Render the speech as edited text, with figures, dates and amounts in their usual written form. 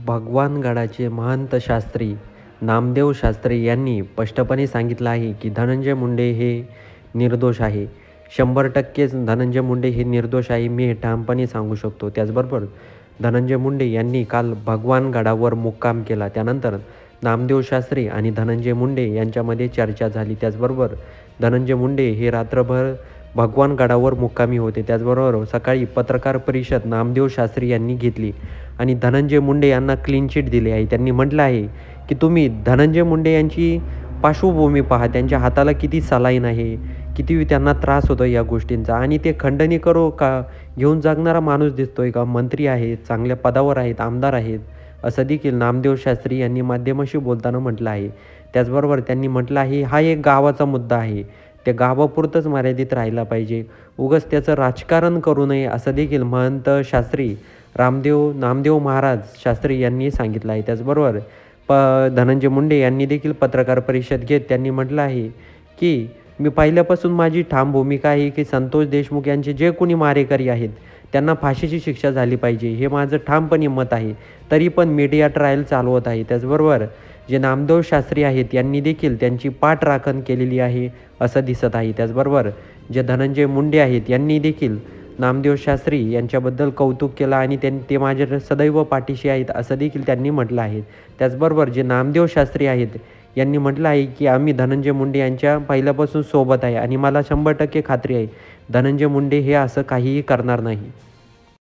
भगवानगडाचे महंत शास्त्री नामदेव शास्त्री यांनी स्पष्टपणे सांगितलं आहे की धनंजय मुंडे हे निर्दोष आहे. 100%च धनंजय मुंडे हे निर्दोष आहे, मी हे ठामपणे सांगू शकतो. त्याचबरोबर धनंजय मुंडे यांनी काल भगवानगडावर मुक्काम केला. त्यानंतर नामदेव शास्त्री आणि धनंजय मुंडे यांच्यामध्ये चर्चा झाली. त्याचबरोबर धनंजय मुंडे हे रात्रभर भगवानगडावर मुक्कामी होते. त्याचबरोबर सकाळी पत्रकार परिषद नामदेव शास्त्री यांनी घेतली आणि धनंजय मुंडे यांना क्लीन चिट दिली आहे. त्यांनी म्हटलं आहे की तुम्ही धनंजय मुंडे यांची पार्श्वभूमी पहा, त्यांच्या हाताला किती सलाईन आहे, किती त्यांना त्रास होतो या गोष्टींचा, आणि ते खंडणी करो का घेऊन जगणारा माणूस दिसतोय का? मंत्री आहेत, चांगल्या पदावर आहेत, आमदार आहेत, असं देखील नामदेव शास्त्री यांनी माध्यमाशी बोलताना म्हटलं आहे. त्याचबरोबर त्यांनी म्हटलं आहे हा एक गावाचा मुद्दा आहे, त्या गावापुरतंच मर्यादित राहायला पाहिजे, उगाच त्याचं राजकारण करू नये, असं देखील महंत शास्त्री नामदेव महाराज शास्त्री यांनी सांगितलं आहे. त्याचबरोबर धनंजय मुंडे यांनी देखील पत्रकार परिषद घेत त्यांनी म्हटलं आहे की मी पहिल्यापासून माझी ठाम भूमिका आहे की संतोष देशमुख यांचे जे कोणी मारेकरी आहेत त्यांना फाशीची शिक्षा झाली पाहिजे, हे माझं ठामपणे मत आहे. तरी पण मीडिया ट्रायल चालवत आहे. त्याचबरोबर जे नामदेव शास्त्री आहेत यांनी देखील त्यांची पाठराखण केलेली आहे असं दिसत आहे. त्याचबरोबर जे धनंजय मुंडे आहेत यांनी देखील नामदेव शास्त्री यांच्याबद्दल कौतुक केलं आणि ते माझ्या सदैव पाठीशी आहेत असं देखील त्यांनी म्हटलं आहे. त्याचबरोबर जे नामदेव शास्त्री आहेत यांनी म्हटलं आहे की आम्ही धनंजय मुंडे यांच्या पहिल्यापासून सोबत आहे आणि मला 100% खात्री आहे धनंजय मुंडे हे असं काहीही करणार नाही.